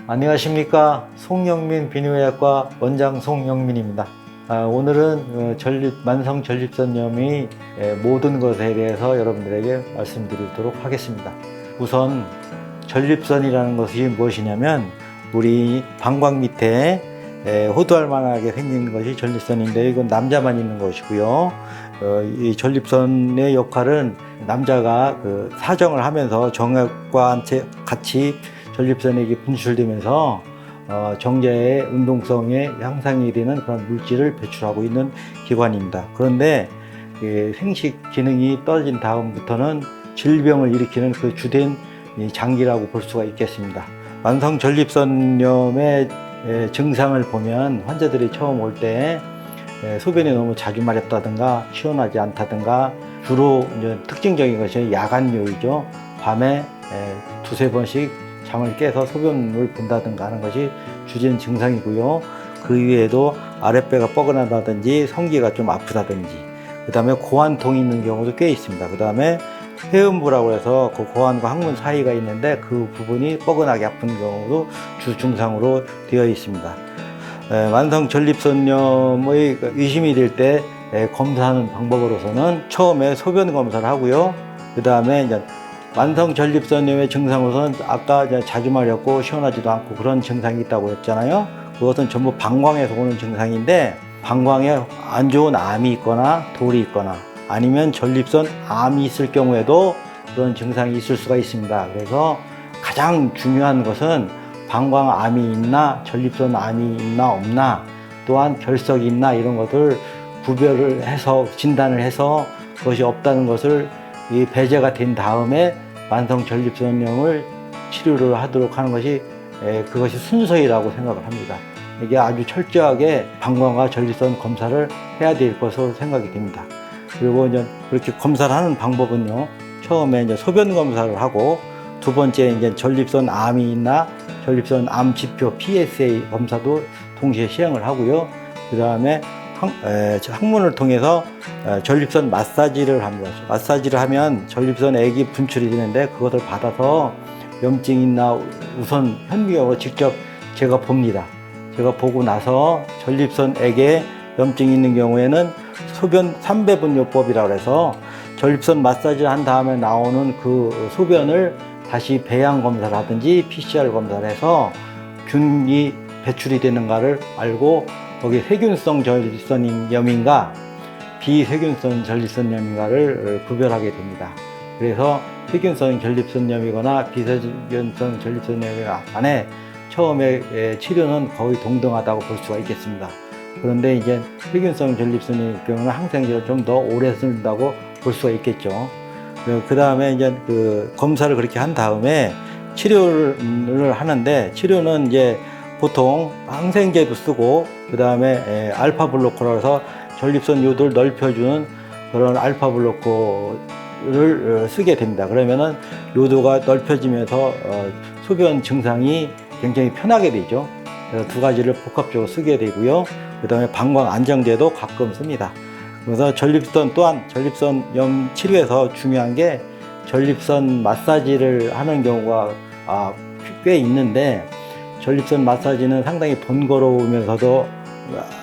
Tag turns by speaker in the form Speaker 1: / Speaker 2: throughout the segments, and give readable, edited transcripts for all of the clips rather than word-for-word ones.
Speaker 1: 안녕하십니까. 송영민 비뇨의학과 원장 송영민입니다. 오늘은 만성 전립선염의 모든 것에 대해서 여러분들에게 말씀드리도록 하겠습니다. 우선 전립선이라는 것이 무엇이냐면 우리 방광 밑에 호두알 만하게 생긴 것이 전립선인데 이건 남자만 있는 것이고요. 이 전립선의 역할은 남자가 사정을 하면서 정액과 같이 전립선액이 분출되면서 정자의 운동성에 향상이 되는 그런 물질을 배출하고 있는 기관입니다. 그런데 생식 기능이 떨어진 다음부터는 질병을 일으키는 그 주된 장기라고 볼 수가 있겠습니다. 만성 전립선염의 증상을 보면 환자들이 처음 올 때 소변이 너무 자주 마렵다든가 시원하지 않다든가 주로 이제 특징적인 것이 야간요이죠. 밤에 두세 번씩 잠을 깨서 소변을 본다든가 하는 것이 주된 증상이고요. 그 이외에도 아랫배가 뻐근하다든지 성기가 좀 아프다든지 그 다음에 고환통이 있는 경우도 꽤 있습니다. 그 다음에 회음부라고 해서 그 고환과 항문 사이가 있는데 그 부분이 뻐근하게 아픈 경우도 주 증상으로 되어 있습니다. 만성 전립선염의 의심이 될 때 검사하는 방법으로서는 처음에 소변 검사를 하고요. 그 다음에 이제 만성 전립선염의 증상으로서는 아까 자주 마렵고 시원하지도 않고 그런 증상이 있다고 했잖아요. 그것은 전부 방광에서 오는 증상인데 방광에 안 좋은 암이 있거나 돌이 있거나 아니면 전립선 암이 있을 경우에도 그런 증상이 있을 수가 있습니다. 그래서 가장 중요한 것은 방광암이 있나 전립선 암이 있나 없나 또한 결석이 있나 이런 것을 구별을 해서 진단을 해서 그것이 없다는 것을 배제가 된 다음에 만성 전립선염을 치료를 하도록 하는 것이 그것이 순서이라고 생각을 합니다. 이게 아주 철저하게 방광과 전립선 검사를 해야 될 것으로 생각이 됩니다. 그리고 이제 그렇게 검사를 하는 방법은요. 처음에 이제 소변 검사를 하고 두 번째 이제 전립선 암이 있나 전립선 암 지표 PSA 검사도 동시에 시행을 하고요. 그 다음에 항문을 통해서 전립선 마사지를 합니다. 마사지를 하면 전립선 액이 분출이 되는데 그것을 받아서 염증이 있나 우선 현미경으로 직접 제가 봅니다. 제가 보고 나서 전립선 액에 염증이 있는 경우에는 소변 3배분요법이라고 해서 전립선 마사지를 한 다음에 나오는 그 소변을 다시 배양 검사를 하든지 PCR 검사를 해서 균이 배출이 되는가를 알고 거기 세균성 전립선염인가 비세균성 전립선염인가를 구별하게 됩니다. 그래서 세균성 전립선염이거나 비세균성 전립선염이 안에 처음에 치료는 거의 동등하다고 볼 수가 있겠습니다. 그런데 이제 세균성 전립선염의 경우는 항생제를 좀 더 오래 쓴다고 볼 수가 있겠죠. 그 다음에 이제 검사를 그렇게 한 다음에 치료를 하는데 치료는 이제 보통 항생제도 쓰고 그 다음에 알파 블로커라고 해서 전립선 요도를 넓혀주는 그런 알파 블로커를 쓰게 됩니다. 그러면은 요도가 넓혀지면서 소변 증상이 굉장히 편하게 되죠. 그래서 두 가지를 복합적으로 쓰게 되고요. 그 다음에 방광 안정제도 가끔 씁니다. 그래서 전립선 또한 전립선염 치료에서 중요한 게 전립선 마사지를 하는 경우가 꽤 있는데 전립선 마사지는 상당히 번거로우면서도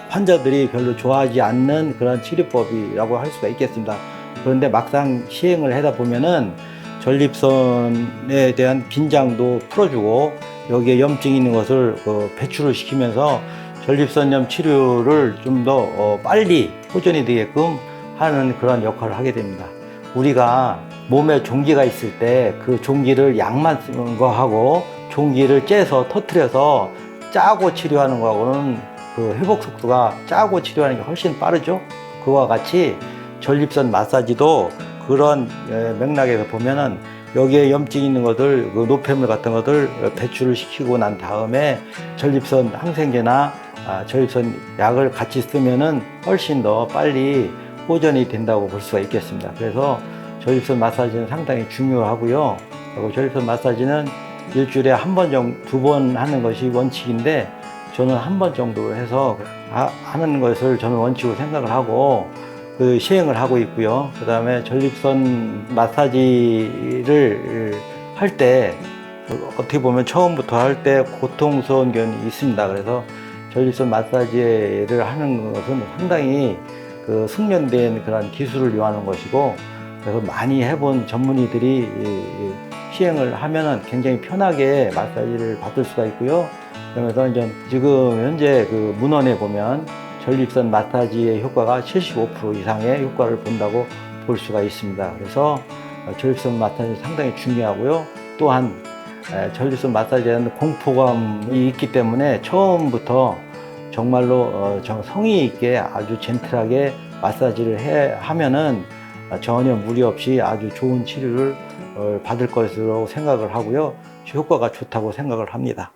Speaker 1: 환자들이 별로 좋아하지 않는 그런 치료법이라고 할 수가 있겠습니다. 그런데 막상 시행을 하다 보면은 전립선에 대한 긴장도 풀어주고 여기에 염증이 있는 것을 배출을 시키면서 전립선염 치료를 좀 더 빨리 호전이 되게끔 하는 그런 역할을 하게 됩니다. 우리가 몸에 종기가 있을 때 그 종기를 약만 쓰는 거하고 종기를 째서 터트려서 짜고 치료하는 거하고는 그 회복 속도가 짜고 치료하는 게 훨씬 빠르죠. 그와 같이 전립선 마사지도 그런 맥락에서 보면은 여기에 염증이 있는 것들, 그 노폐물 같은 것들 배출을 시키고 난 다음에 전립선 항생제나 전립선 약을 같이 쓰면은 훨씬 더 빨리 호전이 된다고 볼 수가 있겠습니다. 그래서 전립선 마사지는 상당히 중요하고요. 그리고 전립선 마사지는 일주일에 한 번 정도, 두 번 하는 것이 원칙인데 저는 한 번 정도 해서 하는 것을 저는 원칙으로 생각을 하고 시행을 하고 있고요. 그 다음에 전립선 마사지를 할 때 어떻게 보면 처음부터 할 때 고통스러운 견이 있습니다. 그래서 전립선 마사지를 하는 것은 상당히 그 숙련된 그런 기술을 요하는 것이고, 그래서 많이 해본 전문의들이 시행을 하면은 굉장히 편하게 마사지를 받을 수가 있고요. 그러면서 이제 지금 현재 그 문헌에 보면 전립선 마사지의 효과가 75% 이상의 효과를 본다고 볼 수가 있습니다. 그래서 전립선 마사지 상당히 중요하고요. 또한 전립선 마사지에는 공포감이 있기 때문에 처음부터 정말로 성의 있게 아주 젠틀하게 마사지를 하면은 전혀 무리 없이 아주 좋은 치료를 받을 것으로 생각을 하고요. 효과가 좋다고 생각을 합니다.